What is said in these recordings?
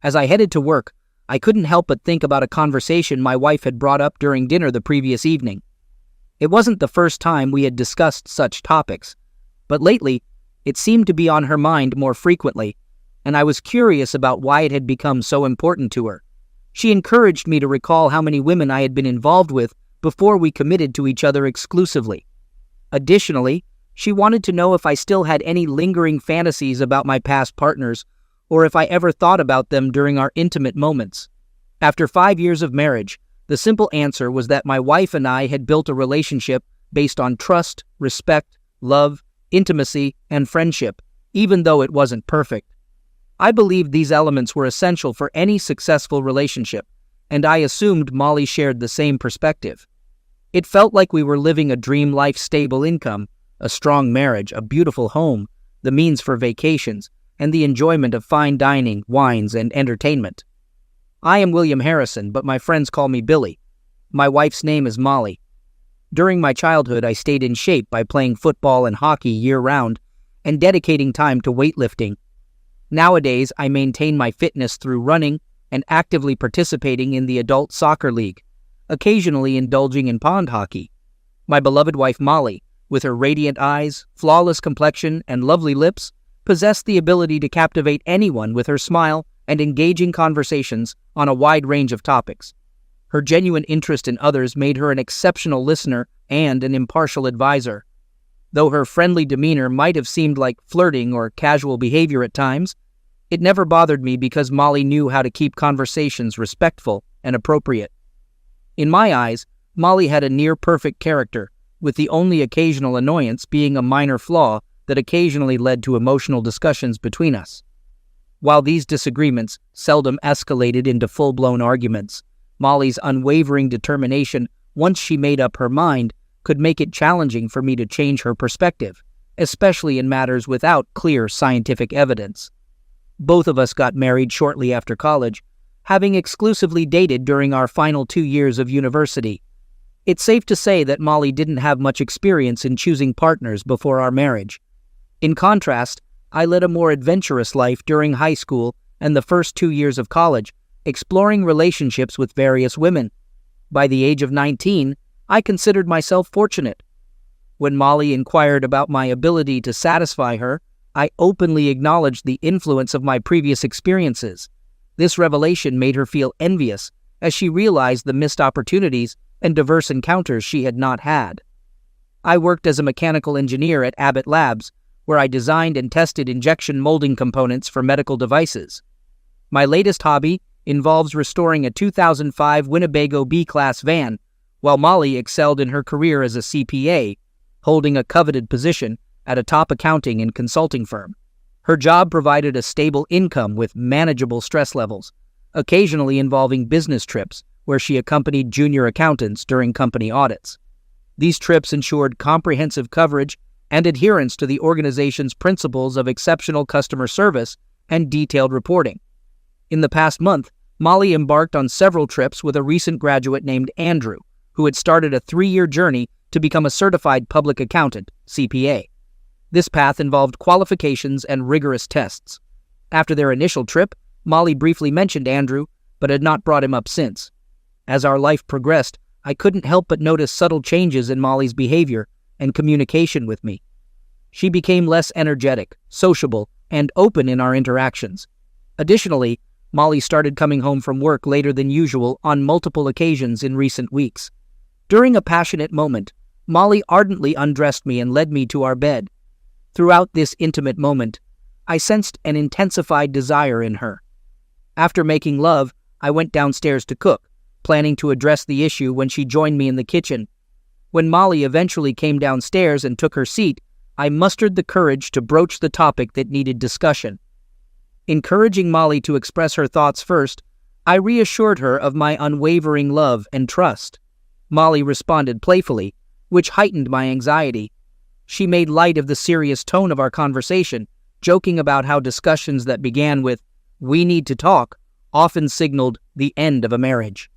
As I headed to work, I couldn't help but think about a conversation my wife had brought up during dinner the previous evening. It wasn't the first time we had discussed such topics, but lately, it seemed to be on her mind more frequently, and I was curious about why it had become so important to her. She encouraged me to recall how many women I had been involved with before we committed to each other exclusively. Additionally, she wanted to know if I still had any lingering fantasies about my past partners, or if I ever thought about them during our intimate moments. After 5 years of marriage, the simple answer was that my wife and I had built a relationship based on trust, respect, love, intimacy, and friendship, even though it wasn't perfect. I believed these elements were essential for any successful relationship, and I assumed Molly shared the same perspective. It felt like we were living a dream life: stable income, a strong marriage, a beautiful home, the means for vacations, and the enjoyment of fine dining, wines, and entertainment. I am William Harrison, but my friends call me Billy. My wife's name is Molly. During my childhood, I stayed in shape by playing football and hockey year-round and dedicating time to weightlifting. Nowadays, I maintain my fitness through running and actively participating in the adult soccer league, occasionally indulging in pond hockey. My beloved wife Molly, with her radiant eyes, flawless complexion, and lovely lips, possessed the ability to captivate anyone with her smile and engaging conversations on a wide range of topics. Her genuine interest in others made her an exceptional listener and an impartial advisor. Though her friendly demeanor might have seemed like flirting or casual behavior at times, it never bothered me because Molly knew how to keep conversations respectful and appropriate. In my eyes, Molly had a near-perfect character, with the only occasional annoyance being a minor flaw that occasionally led to emotional discussions between us. While these disagreements seldom escalated into full-blown arguments, Molly's unwavering determination, once she made up her mind, could make it challenging for me to change her perspective, especially in matters without clear scientific evidence. Both of us got married shortly after college, having exclusively dated during our final 2 years of university. It's safe to say that Molly didn't have much experience in choosing partners before our marriage. In contrast, I led a more adventurous life during high school and the first 2 years of college, exploring relationships with various women. By the age of 19, I considered myself fortunate. When Molly inquired about my ability to satisfy her, I openly acknowledged the influence of my previous experiences. This revelation made her feel envious, as she realized the missed opportunities and diverse encounters she had not had. I worked as a mechanical engineer at Abbott Labs, where I designed and tested injection molding components for medical devices. My latest hobby involves restoring a 2005 Winnebago B-Class van, while Molly excelled in her career as a CPA, holding a coveted position at a top accounting and consulting firm. Her job provided a stable income with manageable stress levels, occasionally involving business trips where she accompanied junior accountants during company audits. These trips ensured comprehensive coverage and adherence to the organization's principles of exceptional customer service and detailed reporting. In the past month, Molly embarked on several trips with a recent graduate named Andrew, who had started a 3-year journey to become a certified public accountant, CPA. This path involved qualifications and rigorous tests. After their initial trip, Molly briefly mentioned Andrew, but had not brought him up since. As our life progressed, I couldn't help but notice subtle changes in Molly's behavior and communication with me. She became less energetic, sociable, and open in our interactions. Additionally, Molly started coming home from work later than usual on multiple occasions in recent weeks. During a passionate moment, Molly ardently undressed me and led me to our bed. Throughout this intimate moment, I sensed an intensified desire in her. After making love, I went downstairs to cook, planning to address the issue when she joined me in the kitchen. When Molly eventually came downstairs and took her seat, I mustered the courage to broach the topic that needed discussion. Encouraging Molly to express her thoughts first, I reassured her of my unwavering love and trust. Molly responded playfully, which heightened my anxiety. She made light of the serious tone of our conversation, joking about how discussions that began with, "We need to talk," often signaled the end of a marriage.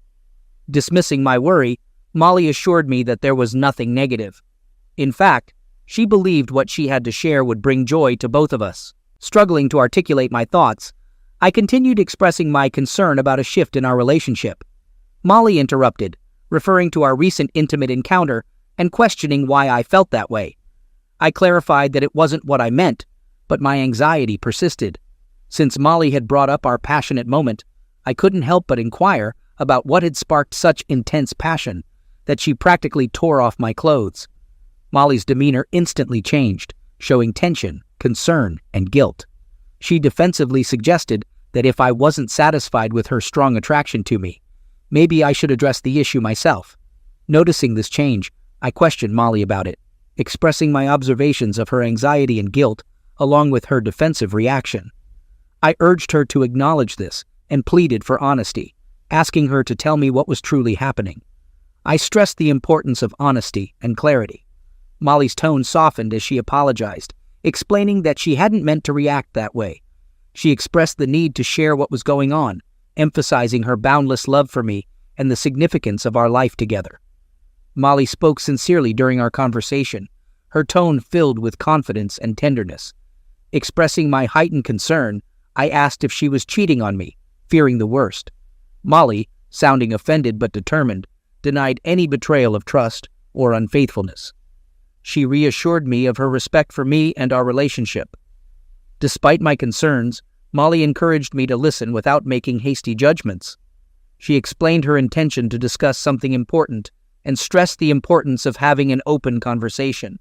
Dismissing my worry, Molly assured me that there was nothing negative. In fact, she believed what she had to share would bring joy to both of us. Struggling to articulate my thoughts, I continued expressing my concern about a shift in our relationship. Molly interrupted, referring to our recent intimate encounter and questioning why I felt that way. I clarified that it wasn't what I meant, but my anxiety persisted. Since Molly had brought up our passionate moment, I couldn't help but inquire about what had sparked such intense passion that she practically tore off my clothes. Molly's demeanor instantly changed, showing tension, concern, and guilt. She defensively suggested that if I wasn't satisfied with her strong attraction to me, maybe I should address the issue myself. Noticing this change, I questioned Molly about it, expressing my observations of her anxiety and guilt along with her defensive reaction. I urged her to acknowledge this and pleaded for honesty, asking her to tell me what was truly happening. I stressed the importance of honesty and clarity. Molly's tone softened as she apologized, explaining that she hadn't meant to react that way. She expressed the need to share what was going on, emphasizing her boundless love for me and the significance of our life together. Molly spoke sincerely during our conversation, her tone filled with confidence and tenderness. Expressing my heightened concern, I asked if she was cheating on me, fearing the worst. Molly, sounding offended but determined, denied any betrayal of trust or unfaithfulness. She reassured me of her respect for me and our relationship. Despite my concerns, Molly encouraged me to listen without making hasty judgments. She explained her intention to discuss something important and stressed the importance of having an open conversation.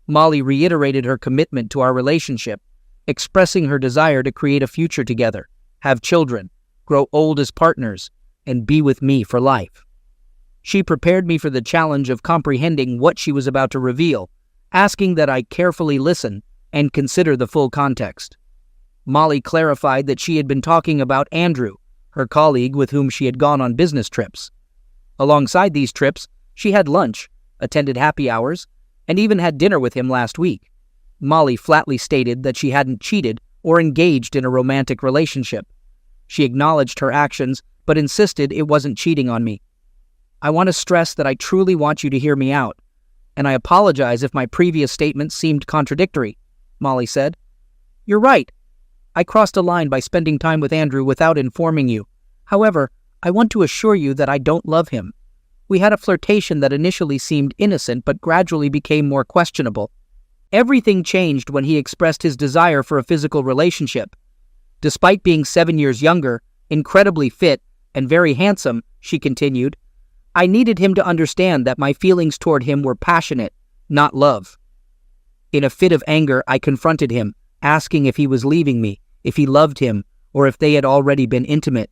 Molly reiterated her commitment to our relationship, expressing her desire to create a future together, have children, grow old as partners, and be with me for life. She prepared me for the challenge of comprehending what she was about to reveal, asking that I carefully listen and consider the full context. Molly clarified that she had been talking about Andrew, her colleague with whom she had gone on business trips. Alongside these trips, she had lunch, attended happy hours, and even had dinner with him last week. Molly flatly stated that she hadn't cheated or engaged in a romantic relationship. She acknowledged her actions, but insisted it wasn't cheating on me. I want to stress that I truly want you to hear me out, and I apologize if my previous statements seemed contradictory, Molly said. You're right. I crossed a line by spending time with Andrew without informing you. However, I want to assure you that I don't love him. We had a flirtation that initially seemed innocent but gradually became more questionable. Everything changed when he expressed his desire for a physical relationship. Despite being 7 years younger, incredibly fit, and very handsome, she continued, I needed him to understand that my feelings toward him were passionate, not love. In a fit of anger, I confronted him, asking if he was leaving me, if he loved him, or if they had already been intimate.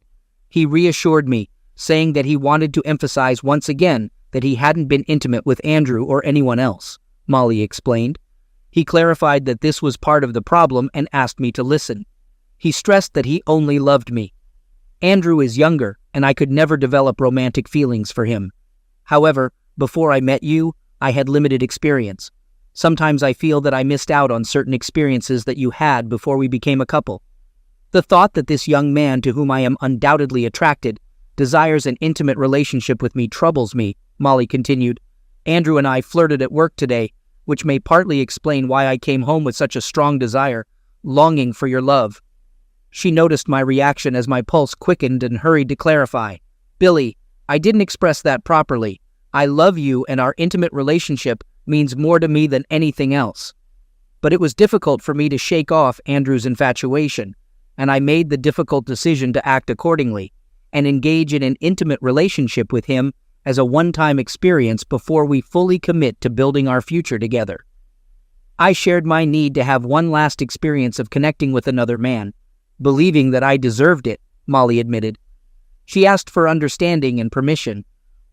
He reassured me, saying that he wanted to emphasize once again that he hadn't been intimate with Andrew or anyone else, Molly explained. He clarified that this was part of the problem and asked me to listen. He stressed that he only loved me. Andrew is younger, and I could never develop romantic feelings for him. However, before I met you, I had limited experience. Sometimes I feel that I missed out on certain experiences that you had before we became a couple. The thought that this young man to whom I am undoubtedly attracted desires an intimate relationship with me troubles me, Molly continued. Andrew and I flirted at work today, which may partly explain why I came home with such a strong desire, longing for your love. She noticed my reaction as my pulse quickened and hurried to clarify. Billy, I didn't express that properly. I love you and our intimate relationship means more to me than anything else. But it was difficult for me to shake off Andrew's infatuation, and I made the difficult decision to act accordingly and engage in an intimate relationship with him as a one-time experience before we fully commit to building our future together. I shared my need to have one last experience of connecting with another man, believing that I deserved it, Molly admitted. She asked for understanding and permission,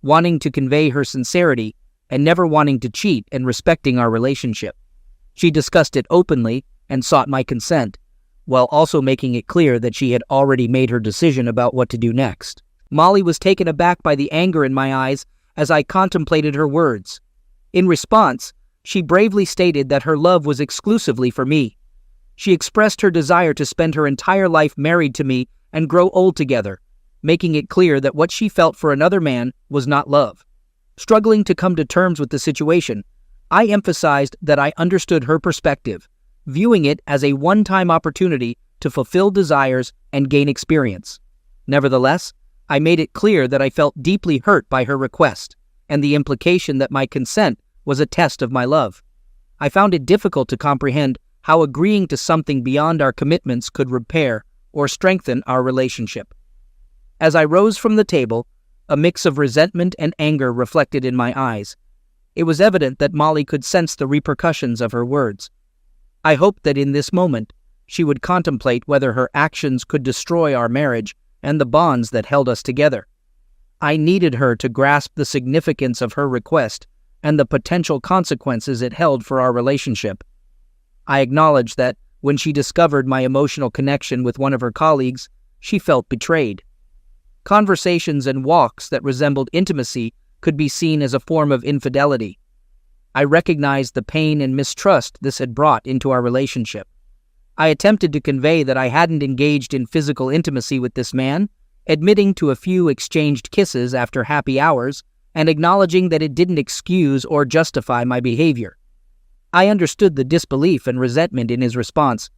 wanting to convey her sincerity and never wanting to cheat and respecting our relationship. She discussed it openly and sought my consent, while also making it clear that she had already made her decision about what to do next. Molly was taken aback by the anger in my eyes as I contemplated her words. In response, she bravely stated that her love was exclusively for me. She expressed her desire to spend her entire life married to me and grow old together, making it clear that what she felt for another man was not love. Struggling to come to terms with the situation, I emphasized that I understood her perspective, viewing it as a one-time opportunity to fulfill desires and gain experience. Nevertheless, I made it clear that I felt deeply hurt by her request, and the implication that my consent was a test of my love. I found it difficult to comprehend how agreeing to something beyond our commitments could repair or strengthen our relationship. As I rose from the table, a mix of resentment and anger reflected in my eyes. It was evident that Molly could sense the repercussions of her words. I hoped that in this moment, she would contemplate whether her actions could destroy our marriage and the bonds that held us together. I needed her to grasp the significance of her request and the potential consequences it held for our relationship. I acknowledged that when she discovered my emotional connection with one of her colleagues, she felt betrayed. Conversations and walks that resembled intimacy could be seen as a form of infidelity. I recognized the pain and mistrust this had brought into our relationship. I attempted to convey that I hadn't engaged in physical intimacy with this man, admitting to a few exchanged kisses after happy hours, and acknowledging that it didn't excuse or justify my behavior. I understood the disbelief and resentment in his response,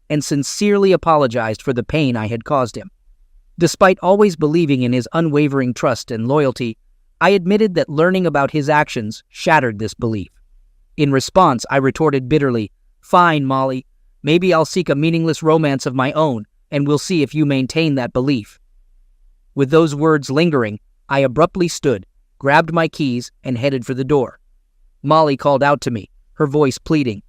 and sincerely apologized for the pain I had caused him. Despite always believing in his unwavering trust and loyalty, I admitted that learning about his actions shattered this belief. In response, I retorted bitterly, "Fine, Molly. Maybe I'll seek a meaningless romance of my own, and we'll see if you maintain that belief." With those words lingering, I abruptly stood, grabbed my keys, and headed for the door. Molly called out to me, her voice pleading,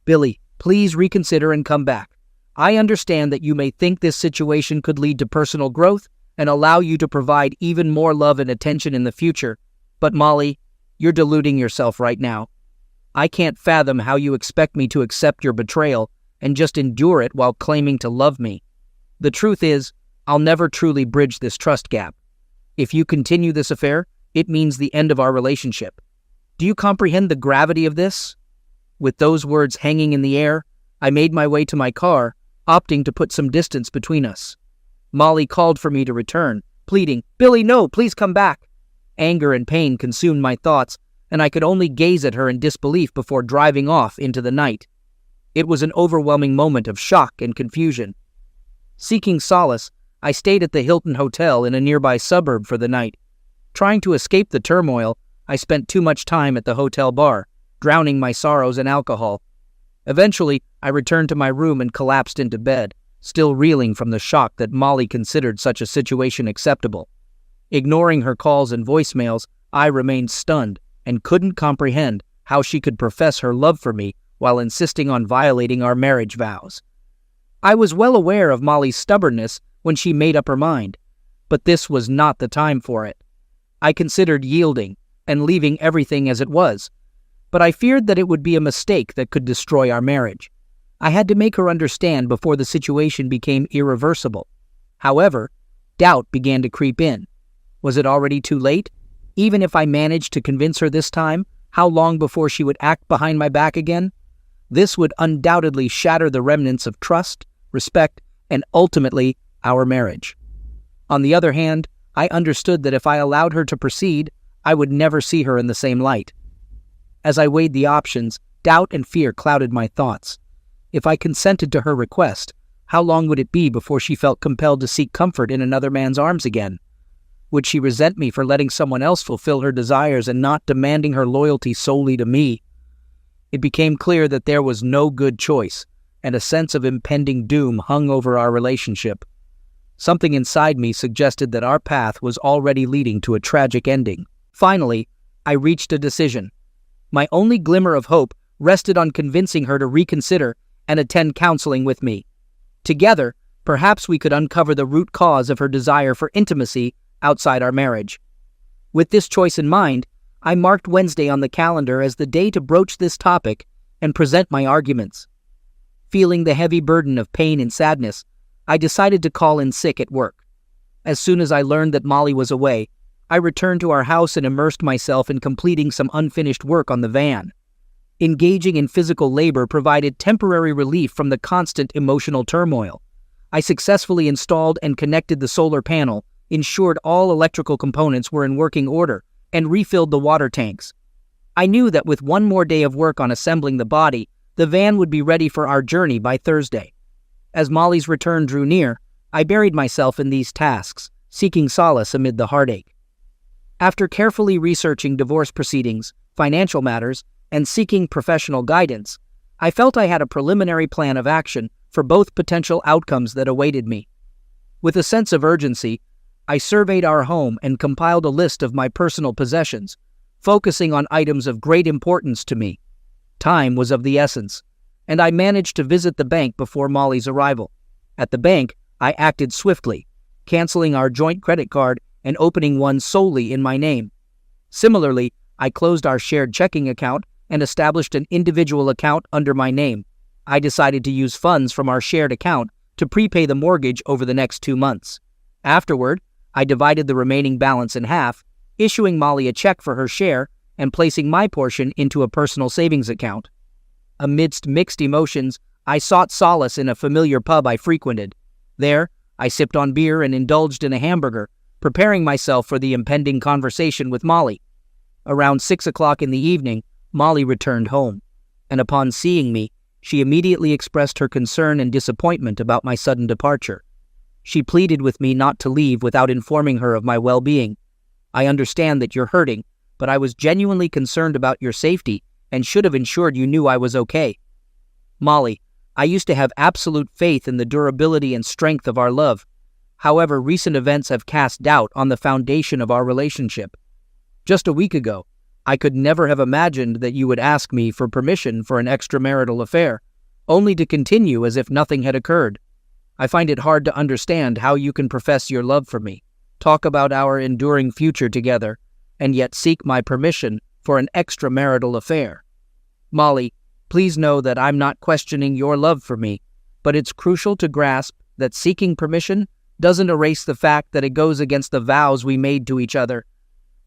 "Billy, please reconsider and come back. I understand that you may think this situation could lead to personal growth and allow you to provide even more love and attention in the future, but Molly, you're deluding yourself right now. I can't fathom how you expect me to accept your betrayal and just endure it while claiming to love me. The truth is, I'll never truly bridge this trust gap. If you continue this affair, it means the end of our relationship. Do you comprehend the gravity of this?" With those words hanging in the air, I made my way to my car, opting to put some distance between us. Molly called for me to return, pleading, "Billy, no, please come back." Anger and pain consumed my thoughts, and I could only gaze at her in disbelief before driving off into the night. It was an overwhelming moment of shock and confusion. Seeking solace, I stayed at the Hilton Hotel in a nearby suburb for the night. Trying to escape the turmoil, I spent too much time at the hotel bar, drowning my sorrows in alcohol. Eventually, I returned to my room and collapsed into bed, still reeling from the shock that Molly considered such a situation acceptable. Ignoring her calls and voicemails, I remained stunned and couldn't comprehend how she could profess her love for me while insisting on violating our marriage vows. I was well aware of Molly's stubbornness when she made up her mind, but this was not the time for it. I considered yielding and leaving everything as it was, but I feared that it would be a mistake that could destroy our marriage. I had to make her understand before the situation became irreversible. However, doubt began to creep in. Was it already too late? Even if I managed to convince her this time, how long before she would act behind my back again? This would undoubtedly shatter the remnants of trust, respect, and ultimately our marriage. On the other hand, I understood that if I allowed her to proceed, I would never see her in the same light. As I weighed the options, doubt and fear clouded my thoughts. If I consented to her request, how long would it be before she felt compelled to seek comfort in another man's arms again? Would she resent me for letting someone else fulfill her desires and not demanding her loyalty solely to me? It became clear that there was no good choice, and a sense of impending doom hung over our relationship. Something inside me suggested that our path was already leading to a tragic ending. Finally, I reached a decision. My only glimmer of hope rested on convincing her to reconsider and attend counseling with me. Together, perhaps we could uncover the root cause of her desire for intimacy outside our marriage. With this choice in mind, I marked Wednesday on the calendar as the day to broach this topic and present my arguments. Feeling the heavy burden of pain and sadness, I decided to call in sick at work. As soon as I learned that Molly was away, I returned to our house and immersed myself in completing some unfinished work on the van. Engaging in physical labor provided temporary relief from the constant emotional turmoil. I successfully installed and connected the solar panel, ensured all electrical components were in working order, and refilled the water tanks. I knew that with one more day of work on assembling the body, the van would be ready for our journey by Thursday. As Molly's return drew near, I buried myself in these tasks, seeking solace amid the heartache. After carefully researching divorce proceedings, financial matters, and seeking professional guidance, I felt I had a preliminary plan of action for both potential outcomes that awaited me. With a sense of urgency, I surveyed our home and compiled a list of my personal possessions, focusing on items of great importance to me. Time was of the essence, and I managed to visit the bank before Molly's arrival. At the bank, I acted swiftly, canceling our joint credit card and opening one solely in my name. Similarly, I closed our shared checking account and established an individual account under my name. I decided to use funds from our shared account to prepay the mortgage over the next 2 months. Afterward, I divided the remaining balance in half, issuing Molly a check for her share and placing my portion into a personal savings account. Amidst mixed emotions, I sought solace in a familiar pub I frequented. There, I sipped on beer and indulged in a hamburger, preparing myself for the impending conversation with Molly. Around 6 o'clock in the evening, Molly returned home, and upon seeing me, she immediately expressed her concern and disappointment about my sudden departure. She pleaded with me not to leave without informing her of my well-being. I understand that you're hurting, but I was genuinely concerned about your safety and should have ensured you knew I was okay. Molly, I used to have absolute faith in the durability and strength of our love. However, recent events have cast doubt on the foundation of our relationship. Just a week ago, I could never have imagined that you would ask me for permission for an extramarital affair, only to continue as if nothing had occurred. I find it hard to understand how you can profess your love for me, talk about our enduring future together, and yet seek my permission for an extramarital affair. Molly, please know that I'm not questioning your love for me, but it's crucial to grasp that seeking permission doesn't erase the fact that it goes against the vows we made to each other.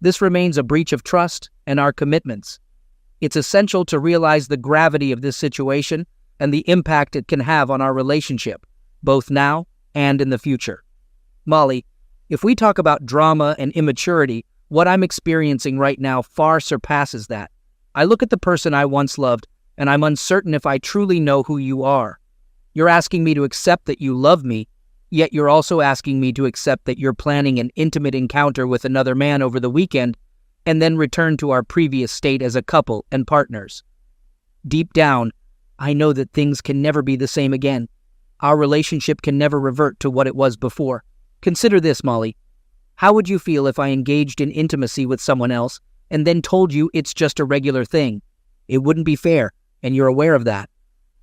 This remains a breach of trust and our commitments. It's essential to realize the gravity of this situation and the impact it can have on our relationship, both now and in the future. Molly, if we talk about drama and immaturity, what I'm experiencing right now far surpasses that. I look at the person I once loved, and I'm uncertain if I truly know who you are. You're asking me to accept that you love me, yet you're also asking me to accept that you're planning an intimate encounter with another man over the weekend and then return to our previous state as a couple and partners. Deep down, I know that things can never be the same again. Our relationship can never revert to what it was before. Consider this, Molly. How would you feel if I engaged in intimacy with someone else and then told you it's just a regular thing? It wouldn't be fair, and you're aware of that.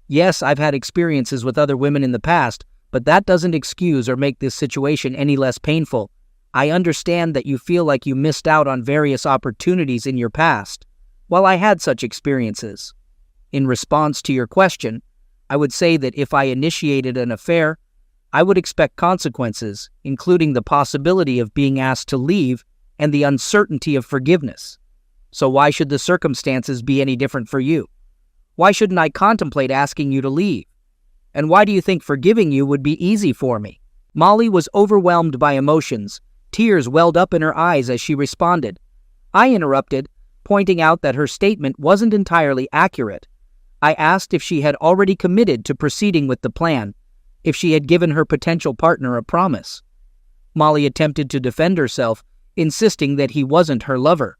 Yes, I've had experiences with other women in the past, but that doesn't excuse or make this situation any less painful. I understand that you feel like you missed out on various opportunities in your past. While I had such experiences. In response to your question, I would say that if I initiated an affair, I would expect consequences, including the possibility of being asked to leave and the uncertainty of forgiveness. So why should the circumstances be any different for you? Why shouldn't I contemplate asking you to leave? And why do you think forgiving you would be easy for me? Molly was overwhelmed by emotions. Tears welled up in her eyes as she responded. I interrupted, pointing out that her statement wasn't entirely accurate. I asked if she had already committed to proceeding with the plan, if she had given her potential partner a promise. Molly attempted to defend herself, insisting that he wasn't her lover.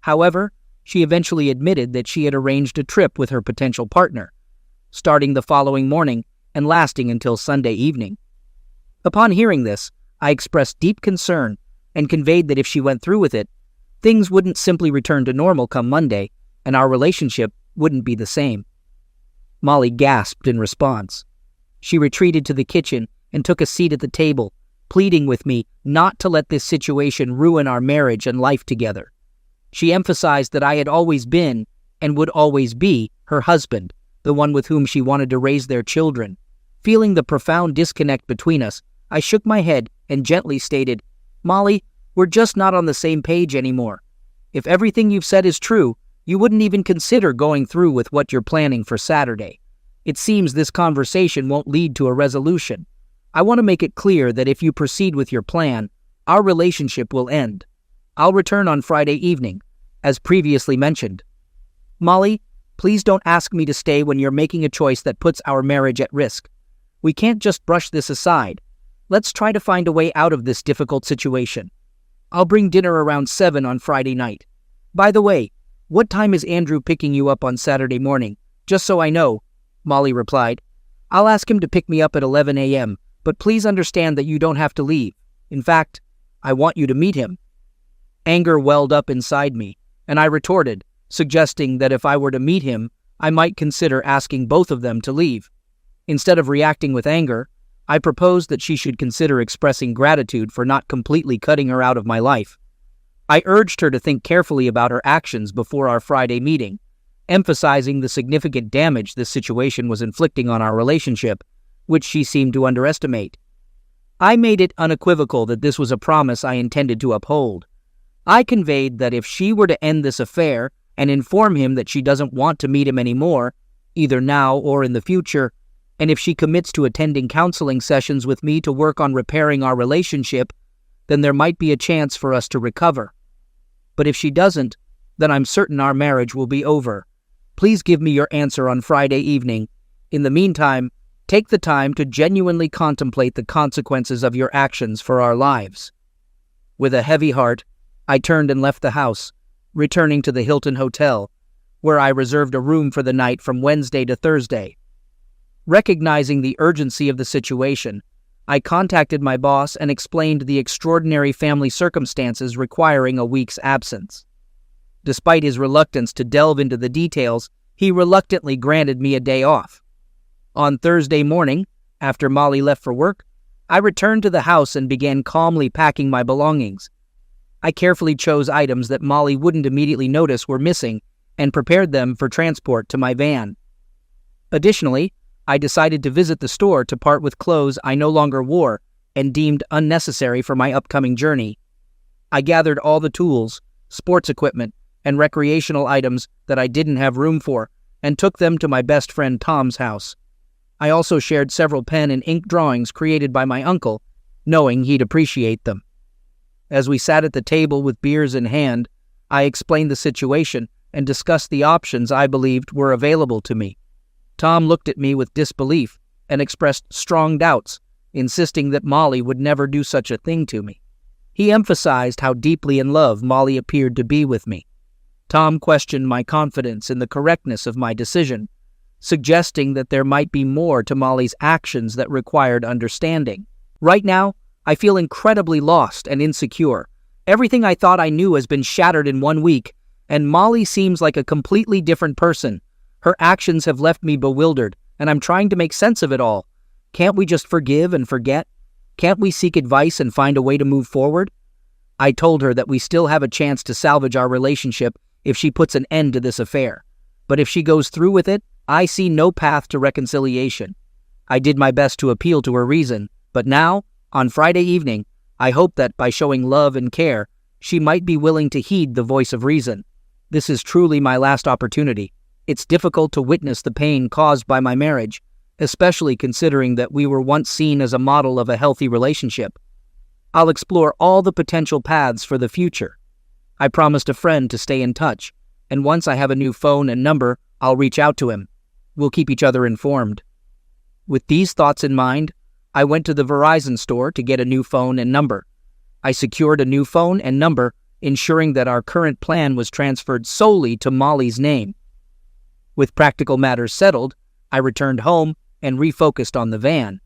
However, she eventually admitted that she had arranged a trip with her potential partner, starting the following morning and lasting until Sunday evening. Upon hearing this, I expressed deep concern and conveyed that if she went through with it, things wouldn't simply return to normal come Monday, and our relationship wouldn't be the same. Molly gasped in response. She retreated to the kitchen and took a seat at the table, pleading with me not to let this situation ruin our marriage and life together. She emphasized that I had always been, and would always be, her husband, the one with whom she wanted to raise their children. Feeling the profound disconnect between us, I shook my head and gently stated, "Molly, we're just not on the same page anymore. If everything you've said is true, you wouldn't even consider going through with what you're planning for Saturday. It seems this conversation won't lead to a resolution. I want to make it clear that if you proceed with your plan, our relationship will end. I'll return on Friday evening, as previously mentioned. Molly, please don't ask me to stay when you're making a choice that puts our marriage at risk. We can't just brush this aside. Let's try to find a way out of this difficult situation. I'll bring dinner around 7 on Friday night. By the way, what time is Andrew picking you up on Saturday morning? Just so I know, Molly replied. I'll ask him to pick me up at 11 a.m., but please understand that you don't have to leave. In fact, I want you to meet him. Anger welled up inside me, and I retorted, suggesting that if I were to meet him, I might consider asking both of them to leave. Instead of reacting with anger, I proposed that she should consider expressing gratitude for not completely cutting her out of my life. I urged her to think carefully about her actions before our Friday meeting, emphasizing the significant damage this situation was inflicting on our relationship, which she seemed to underestimate. I made it unequivocal that this was a promise I intended to uphold. I conveyed that if she were to end this affair and inform him that she doesn't want to meet him anymore, either now or in the future, and if she commits to attending counseling sessions with me to work on repairing our relationship, then there might be a chance for us to recover. But if she doesn't, then I'm certain our marriage will be over. Please give me your answer on Friday evening. In the meantime, take the time to genuinely contemplate the consequences of your actions for our lives. With a heavy heart, I turned and left the house, returning to the Hilton Hotel, where I reserved a room for the night from Wednesday to Thursday. Recognizing the urgency of the situation, I contacted my boss and explained the extraordinary family circumstances requiring a week's absence. Despite his reluctance to delve into the details, he reluctantly granted me a day off. On Thursday morning, after Molly left for work, I returned to the house and began calmly packing my belongings. I carefully chose items that Molly wouldn't immediately notice were missing and prepared them for transport to my van. Additionally, I decided to visit the store to part with clothes I no longer wore and deemed unnecessary for my upcoming journey. I gathered all the tools, sports equipment, and recreational items that I didn't have room for and took them to my best friend Tom's house. I also shared several pen and ink drawings created by my uncle, knowing he'd appreciate them. As we sat at the table with beers in hand, I explained the situation and discussed the options I believed were available to me. Tom looked at me with disbelief and expressed strong doubts, insisting that Molly would never do such a thing to me. He emphasized how deeply in love Molly appeared to be with me. Tom questioned my confidence in the correctness of my decision, suggesting that there might be more to Molly's actions that required understanding. Right now, I feel incredibly lost and insecure. Everything I thought I knew has been shattered in 1 week, and Molly seems like a completely different person. Her actions have left me bewildered, and I'm trying to make sense of it all. Can't we just forgive and forget? Can't we seek advice and find a way to move forward? I told her that we still have a chance to salvage our relationship if she puts an end to this affair. But if she goes through with it, I see no path to reconciliation. I did my best to appeal to her reason, but now, on Friday evening, I hope that by showing love and care, she might be willing to heed the voice of reason. This is truly my last opportunity. It's difficult to witness the pain caused by my marriage, especially considering that we were once seen as a model of a healthy relationship. I'll explore all the potential paths for the future. I promised a friend to stay in touch, and once I have a new phone and number, I'll reach out to him. We'll keep each other informed. With these thoughts in mind, I went to the Verizon store to get a new phone and number. I secured a new phone and number, ensuring that our current plan was transferred solely to Molly's name. With practical matters settled, I returned home and refocused on the van.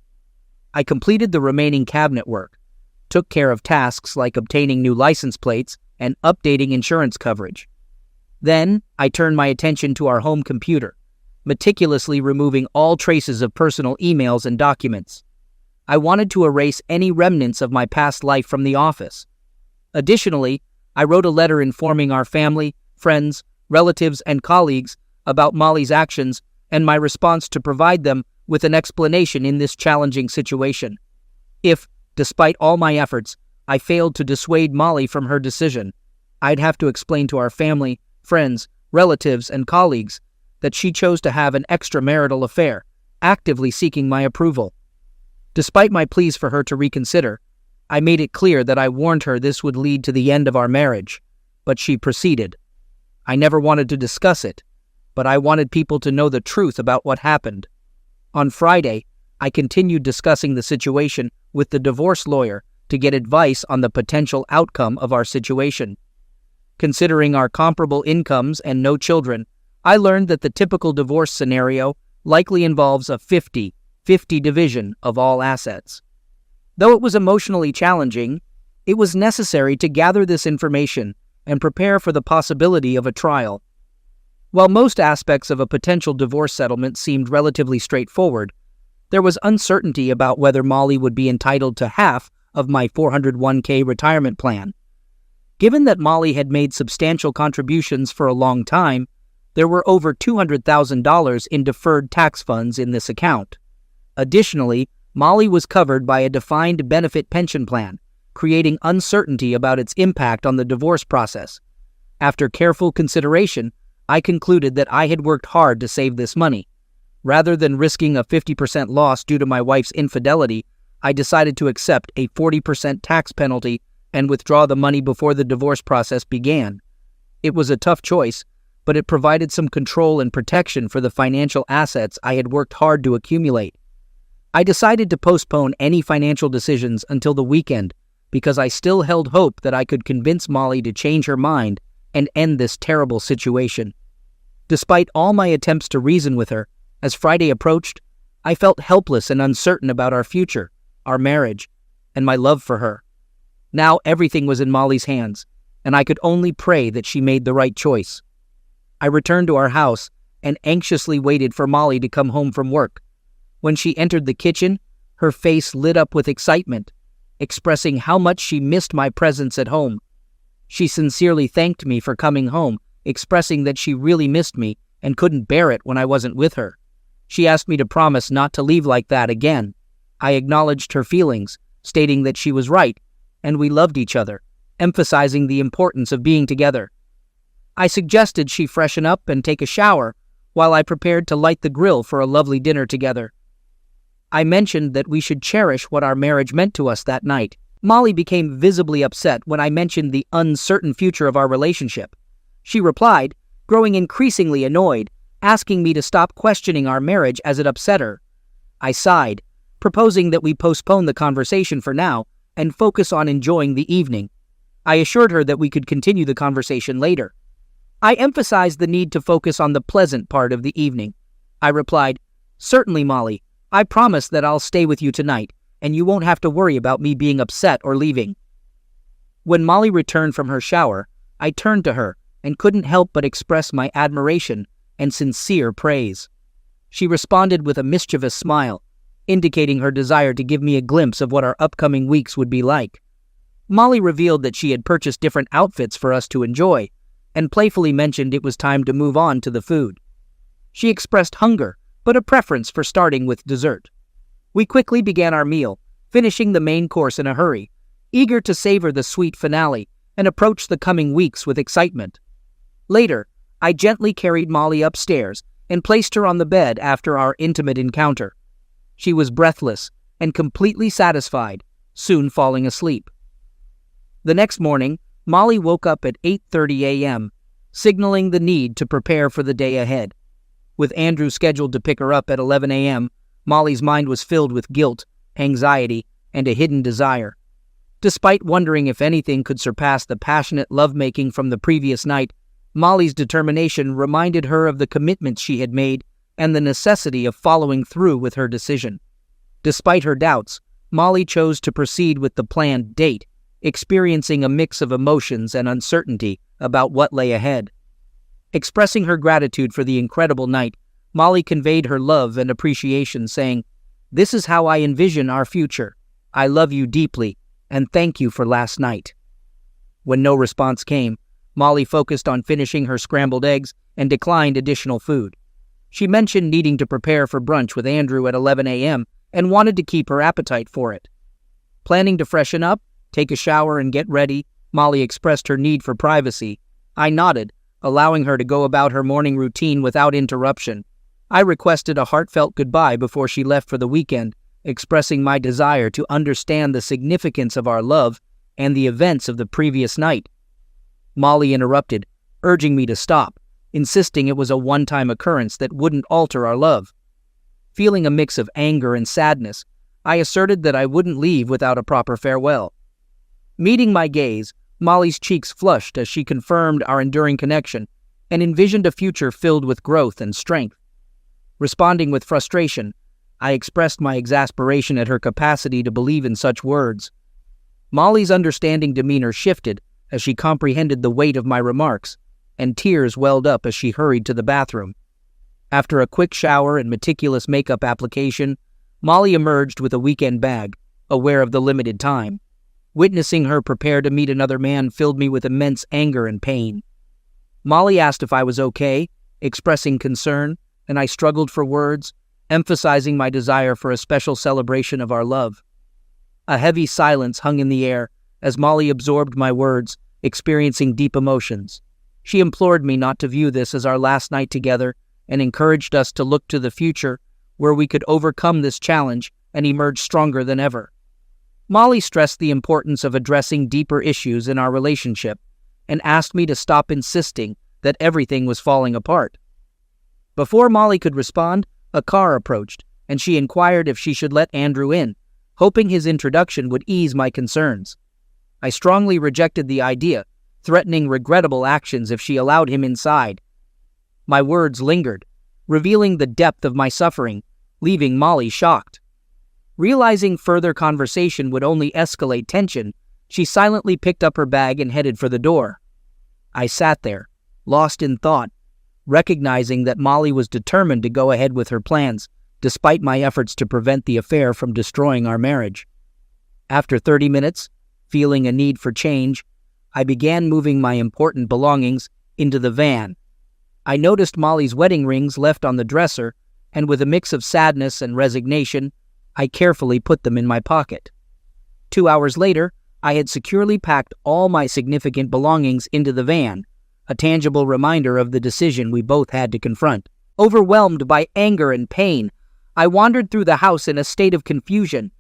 I completed the remaining cabinet work, took care of tasks like obtaining new license plates and updating insurance coverage. Then, I turned my attention to our home computer, meticulously removing all traces of personal emails and documents. I wanted to erase any remnants of my past life from the office. Additionally, I wrote a letter informing our family, friends, relatives, and colleagues about Molly's actions and my response to provide them with an explanation in this challenging situation. If, despite all my efforts, I failed to dissuade Molly from her decision, I'd have to explain to our family, friends, relatives, and colleagues that she chose to have an extramarital affair, actively seeking my approval. Despite my pleas for her to reconsider, I made it clear that I warned her this would lead to the end of our marriage, but she proceeded. I never wanted to discuss it, but I wanted people to know the truth about what happened. On Friday, I continued discussing the situation with the divorce lawyer to get advice on the potential outcome of our situation. Considering our comparable incomes and no children, I learned that the typical divorce scenario likely involves a 50-50 division of all assets. Though it was emotionally challenging, it was necessary to gather this information and prepare for the possibility of a trial. While most aspects of a potential divorce settlement seemed relatively straightforward, there was uncertainty about whether Molly would be entitled to half of my 401k retirement plan. Given that Molly had made substantial contributions for a long time, there were over $200,000 in deferred tax funds in this account. Additionally, Molly was covered by a defined benefit pension plan, creating uncertainty about its impact on the divorce process. After careful consideration, I concluded that I had worked hard to save this money. Rather than risking a 50% loss due to my wife's infidelity, I decided to accept a 40% tax penalty and withdraw the money before the divorce process began. It was a tough choice, but it provided some control and protection for the financial assets I had worked hard to accumulate. I decided to postpone any financial decisions until the weekend because I still held hope that I could convince Molly to change her mind and end this terrible situation. Despite all my attempts to reason with her, as Friday approached, I felt helpless and uncertain about our future, our marriage, and my love for her. Now everything was in Molly's hands, and I could only pray that she made the right choice. I returned to our house and anxiously waited for Molly to come home from work. When she entered the kitchen, her face lit up with excitement, expressing how much she missed my presence at home. She sincerely thanked me for coming home, expressing that she really missed me and couldn't bear it when I wasn't with her. She asked me to promise not to leave like that again. I acknowledged her feelings, stating that she was right, and we loved each other, emphasizing the importance of being together. I suggested she freshen up and take a shower while I prepared to light the grill for a lovely dinner together. I mentioned that we should cherish what our marriage meant to us that night. Molly became visibly upset when I mentioned the uncertain future of our relationship. She replied, growing increasingly annoyed, asking me to stop questioning our marriage as it upset her. I sighed, proposing that we postpone the conversation for now and focus on enjoying the evening. I assured her that we could continue the conversation later. I emphasized the need to focus on the pleasant part of the evening. I replied, "Certainly, Molly. I promise that I'll stay with you tonight, and you won't have to worry about me being upset or leaving." When Molly returned from her shower, I turned to her and couldn't help but express my admiration and sincere praise. She responded with a mischievous smile, indicating her desire to give me a glimpse of what our upcoming weeks would be like. Molly revealed that she had purchased different outfits for us to enjoy, and playfully mentioned it was time to move on to the food. She expressed hunger, but a preference for starting with dessert. We quickly began our meal, finishing the main course in a hurry, eager to savor the sweet finale and approach the coming weeks with excitement. Later, I gently carried Molly upstairs and placed her on the bed after our intimate encounter. She was breathless and completely satisfied, soon falling asleep. The next morning, Molly woke up at 8:30 a.m., signaling the need to prepare for the day ahead. With Andrew scheduled to pick her up at 11 a.m., Molly's mind was filled with guilt, anxiety, and a hidden desire. Despite wondering if anything could surpass the passionate lovemaking from the previous night, Molly's determination reminded her of the commitments she had made and the necessity of following through with her decision. Despite her doubts, Molly chose to proceed with the planned date, experiencing a mix of emotions and uncertainty about what lay ahead. Expressing her gratitude for the incredible night, Molly conveyed her love and appreciation, saying, "This is how I envision our future. I love you deeply, and thank you for last night." When no response came, Molly focused on finishing her scrambled eggs and declined additional food. She mentioned needing to prepare for brunch with Andrew at 11 a.m. and wanted to keep her appetite for it. Planning to freshen up, take a shower, and get ready, Molly expressed her need for privacy. I nodded, allowing her to go about her morning routine without interruption. I requested a heartfelt goodbye before she left for the weekend, expressing my desire to understand the significance of our love and the events of the previous night. Molly interrupted, urging me to stop, insisting it was a one-time occurrence that wouldn't alter our love. Feeling a mix of anger and sadness, I asserted that I wouldn't leave without a proper farewell. Meeting my gaze, Molly's cheeks flushed as she confirmed our enduring connection and envisioned a future filled with growth and strength. Responding with frustration, I expressed my exasperation at her capacity to believe in such words. Molly's understanding demeanor shifted as she comprehended the weight of my remarks, and tears welled up as she hurried to the bathroom. After a quick shower and meticulous makeup application, Molly emerged with a weekend bag, aware of the limited time. Witnessing her prepare to meet another man filled me with immense anger and pain. Molly asked if I was okay, expressing concern, and I struggled for words, emphasizing my desire for a special celebration of our love. A heavy silence hung in the air as Molly absorbed my words, experiencing deep emotions. She implored me not to view this as our last night together and encouraged us to look to the future where we could overcome this challenge and emerge stronger than ever. Molly stressed the importance of addressing deeper issues in our relationship and asked me to stop insisting that everything was falling apart. Before Molly could respond, a car approached, and she inquired if she should let Andrew in, hoping his introduction would ease my concerns. I strongly rejected the idea, threatening regrettable actions if she allowed him inside. My words lingered, revealing the depth of my suffering, leaving Molly shocked. Realizing further conversation would only escalate tension, she silently picked up her bag and headed for the door. I sat there, lost in thought, recognizing that Molly was determined to go ahead with her plans, despite my efforts to prevent the affair from destroying our marriage. After 30 minutes, feeling a need for change, I began moving my important belongings into the van. I noticed Molly's wedding rings left on the dresser, and with a mix of sadness and resignation, I carefully put them in my pocket. 2 hours later, I had securely packed all my significant belongings into the van, a tangible reminder of the decision we both had to confront. Overwhelmed by anger and pain, I wandered through the house in a state of confusion.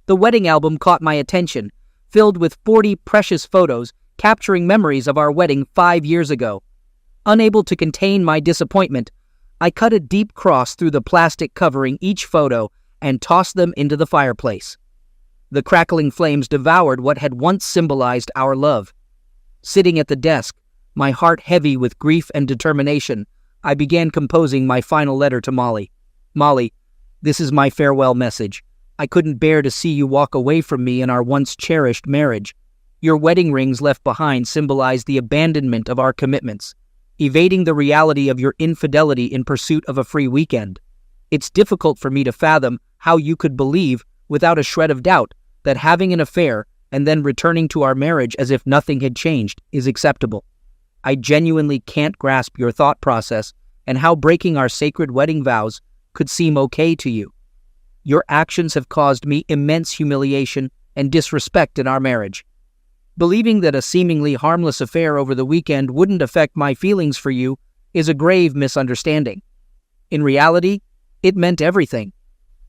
The wedding album caught my attention, filled with 40 precious photos capturing memories of our wedding 5 years ago. Unable to contain my disappointment, I cut a deep cross through the plastic covering each photo and tossed them into the fireplace. The crackling flames devoured what had once symbolized our love. Sitting at the desk, my heart heavy with grief and determination, I began composing my final letter to Molly. Molly, this is my farewell message. I couldn't bear to see you walk away from me in our once cherished marriage. Your wedding rings left behind symbolize the abandonment of our commitments, evading the reality of your infidelity in pursuit of a free weekend. It's difficult for me to fathom how you could believe, without a shred of doubt, that having an affair and then returning to our marriage as if nothing had changed is acceptable. I genuinely can't grasp your thought process and how breaking our sacred wedding vows could seem okay to you. Your actions have caused me immense humiliation and disrespect in our marriage. Believing that a seemingly harmless affair over the weekend wouldn't affect my feelings for you is a grave misunderstanding. In reality, it meant everything.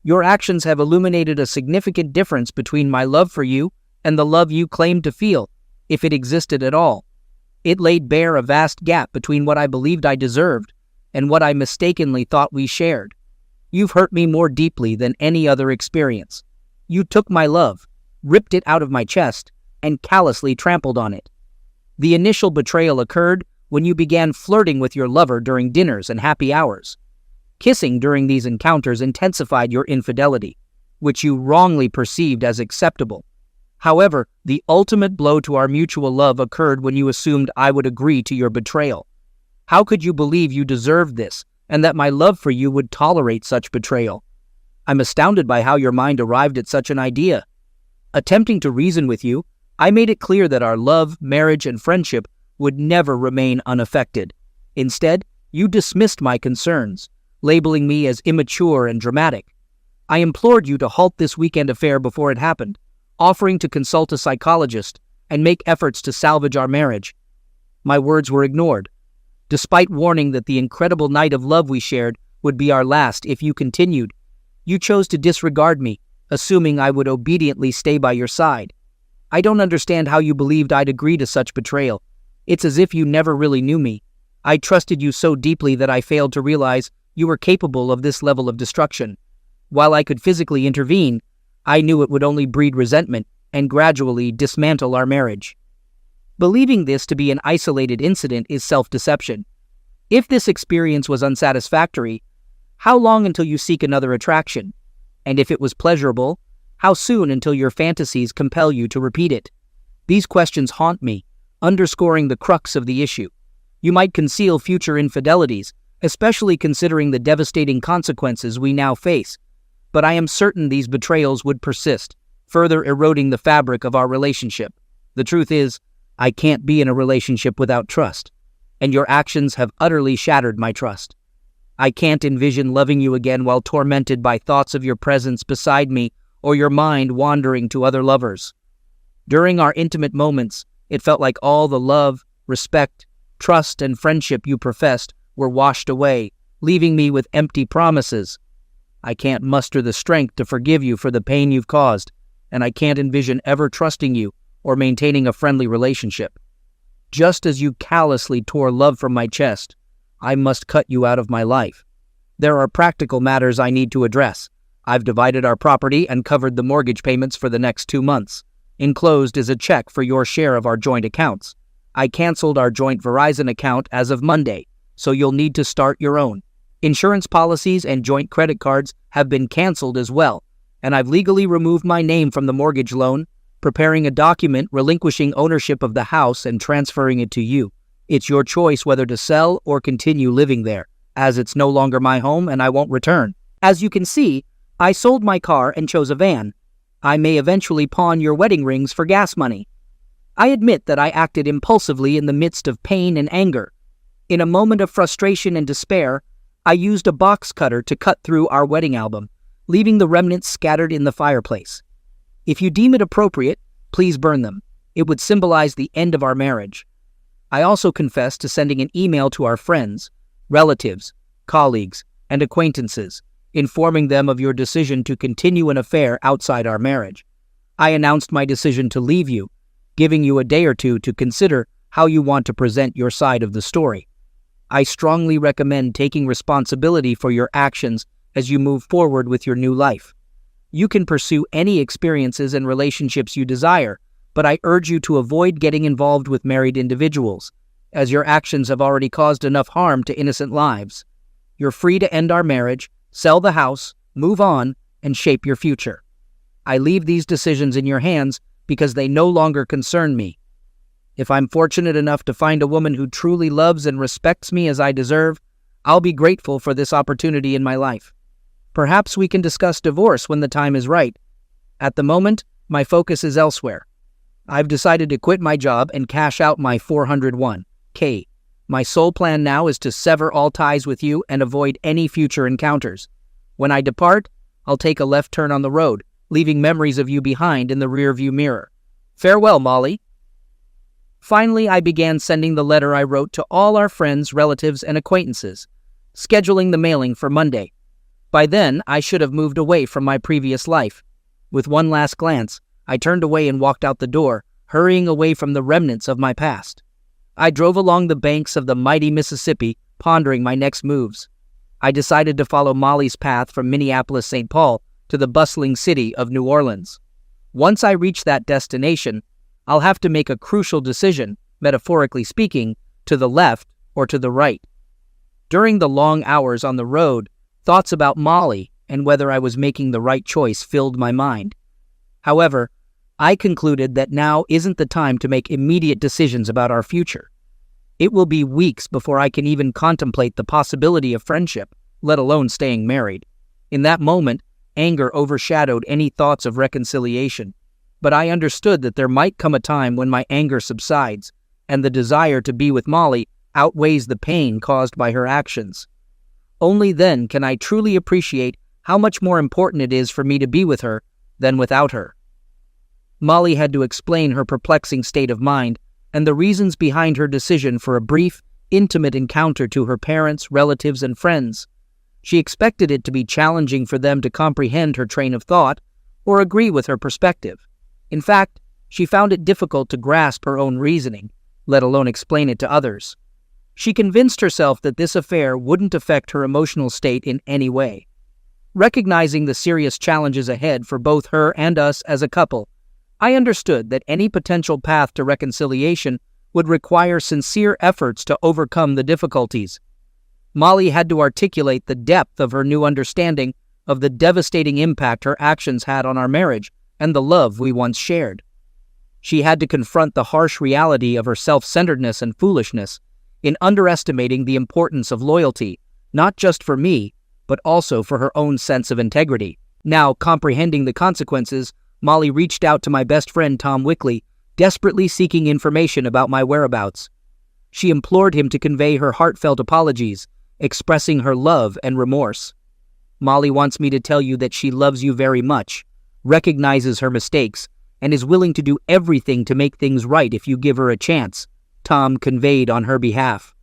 Your actions have illuminated a significant difference between my love for you and the love you claimed to feel, if it existed at all. It laid bare a vast gap between what I believed I deserved and what I mistakenly thought we shared. You've hurt me more deeply than any other experience. You took my love, ripped it out of my chest, and callously trampled on it. The initial betrayal occurred when you began flirting with your lover during dinners and happy hours. Kissing during these encounters intensified your infidelity, which you wrongly perceived as acceptable. However, the ultimate blow to our mutual love occurred when you assumed I would agree to your betrayal. How could you believe you deserved this, and that my love for you would tolerate such betrayal? I'm astounded by how your mind arrived at such an idea. Attempting to reason with you, I made it clear that our love, marriage, and friendship would never remain unaffected. Instead, you dismissed my concerns, labeling me as immature and dramatic. I implored you to halt this weekend affair before it happened, offering to consult a psychologist and make efforts to salvage our marriage. My words were ignored. Despite warning that the incredible night of love we shared would be our last if you continued, you chose to disregard me, assuming I would obediently stay by your side. I don't understand how you believed I'd agree to such betrayal. It's as if you never really knew me. I trusted you so deeply that I failed to realize you were capable of this level of destruction. While I could physically intervene, I knew it would only breed resentment and gradually dismantle our marriage. Believing this to be an isolated incident is self-deception. If this experience was unsatisfactory, how long until you seek another attraction? And if it was pleasurable, how soon until your fantasies compel you to repeat it? These questions haunt me, underscoring the crux of the issue. You might conceal future infidelities, especially considering the devastating consequences we now face, but I am certain these betrayals would persist, further eroding the fabric of our relationship. The truth is, I can't be in a relationship without trust, and your actions have utterly shattered my trust. I can't envision loving you again while tormented by thoughts of your presence beside me or your mind wandering to other lovers. During our intimate moments, it felt like all the love, respect, trust, and friendship you professed were washed away, leaving me with empty promises. I can't muster the strength to forgive you for the pain you've caused, and I can't envision ever trusting you or maintaining a friendly relationship. Just as you callously tore love from my chest, I must cut you out of my life. There are practical matters I need to address. I've divided our property and covered the mortgage payments for the next 2 months. Enclosed is a check for your share of our joint accounts. I canceled our joint Verizon account as of Monday, so you'll need to start your own. Insurance policies and joint credit cards have been canceled as well, and I've legally removed my name from the mortgage loan, preparing a document relinquishing ownership of the house and transferring it to you. It's your choice whether to sell or continue living there, as it's no longer my home and I won't return. As you can see, I sold my car and chose a van. I may eventually pawn your wedding rings for gas money. I admit that I acted impulsively in the midst of pain and anger. In a moment of frustration and despair, I used a box cutter to cut through our wedding album, leaving the remnants scattered in the fireplace. If you deem it appropriate, please burn them. It would symbolize the end of our marriage. I also confess to sending an email to our friends, relatives, colleagues, and acquaintances, informing them of your decision to continue an affair outside our marriage. I announced my decision to leave you, giving you a day or two to consider how you want to present your side of the story. I strongly recommend taking responsibility for your actions as you move forward with your new life. You can pursue any experiences and relationships you desire, but I urge you to avoid getting involved with married individuals, as your actions have already caused enough harm to innocent lives. You're free to end our marriage, sell the house, move on, and shape your future. I leave these decisions in your hands because they no longer concern me. If I'm fortunate enough to find a woman who truly loves and respects me as I deserve, I'll be grateful for this opportunity in my life. Perhaps we can discuss divorce when the time is right. At the moment, my focus is elsewhere. I've decided to quit my job and cash out my 401k. My sole plan now is to sever all ties with you and avoid any future encounters. When I depart, I'll take a left turn on the road, leaving memories of you behind in the rearview mirror. Farewell, Molly. Finally, I began sending the letter I wrote to all our friends, relatives, and acquaintances, scheduling the mailing for Monday. By then, I should have moved away from my previous life. With one last glance, I turned away and walked out the door, hurrying away from the remnants of my past. I drove along the banks of the mighty Mississippi, pondering my next moves. I decided to follow Molly's path from Minneapolis-St. Paul to the bustling city of New Orleans. Once I reach that destination, I'll have to make a crucial decision, metaphorically speaking, to the left or to the right. During the long hours on the road, thoughts about Molly and whether I was making the right choice filled my mind. However, I concluded that now isn't the time to make immediate decisions about our future. It will be weeks before I can even contemplate the possibility of friendship, let alone staying married. In that moment, anger overshadowed any thoughts of reconciliation, but I understood that there might come a time when my anger subsides, and the desire to be with Molly outweighs the pain caused by her actions. Only then can I truly appreciate how much more important it is for me to be with her than without her. Molly had to explain her perplexing state of mind and the reasons behind her decision for a brief, intimate encounter to her parents, relatives, and friends. She expected it to be challenging for them to comprehend her train of thought or agree with her perspective. In fact, she found it difficult to grasp her own reasoning, let alone explain it to others. She convinced herself that this affair wouldn't affect her emotional state in any way. Recognizing the serious challenges ahead for both her and us as a couple, I understood that any potential path to reconciliation would require sincere efforts to overcome the difficulties. Molly had to articulate the depth of her new understanding of the devastating impact her actions had on our marriage and the love we once shared. She had to confront the harsh reality of her self-centeredness and foolishness in underestimating the importance of loyalty, not just for me, but also for her own sense of integrity. Now, comprehending the consequences, Molly reached out to my best friend Tom Wickley, desperately seeking information about my whereabouts. She implored him to convey her heartfelt apologies, expressing her love and remorse. Molly wants me to tell you that she loves you very much, recognizes her mistakes, and is willing to do everything to make things right if you give her a chance, Tom conveyed on her behalf.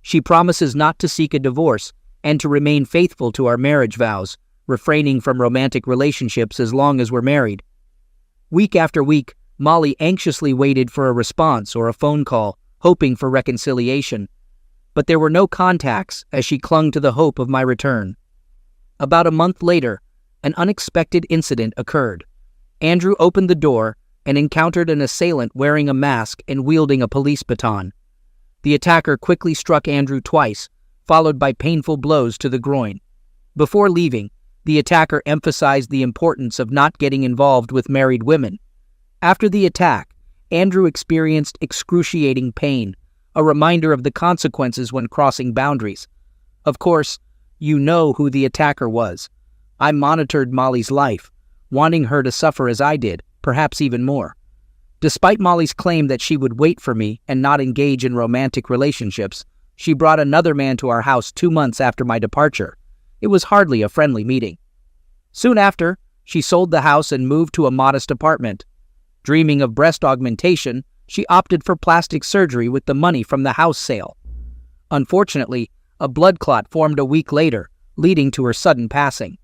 She promises not to seek a divorce and to remain faithful to our marriage vows, refraining from romantic relationships as long as we're married. Week after week, Molly anxiously waited for a response or a phone call, hoping for reconciliation. But there were no contacts as she clung to the hope of my return. About a month later, an unexpected incident occurred. Andrew opened the door and encountered an assailant wearing a mask and wielding a police baton. The attacker quickly struck Andrew twice, followed by painful blows to the groin. Before leaving, the attacker emphasized the importance of not getting involved with married women. After the attack, Andrew experienced excruciating pain, a reminder of the consequences when crossing boundaries. Of course, you know who the attacker was. I monitored Molly's life, wanting her to suffer as I did, perhaps even more. Despite Molly's claim that she would wait for me and not engage in romantic relationships, she brought another man to our house 2 months after my departure. It was hardly a friendly meeting. Soon after, she sold the house and moved to a modest apartment. Dreaming of breast augmentation, she opted for plastic surgery with the money from the house sale. Unfortunately, a blood clot formed a week later, leading to her sudden passing.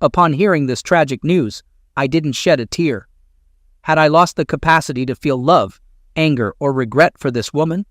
Upon hearing this tragic news, I didn't shed a tear. Had I lost the capacity to feel love, anger, or regret for this woman?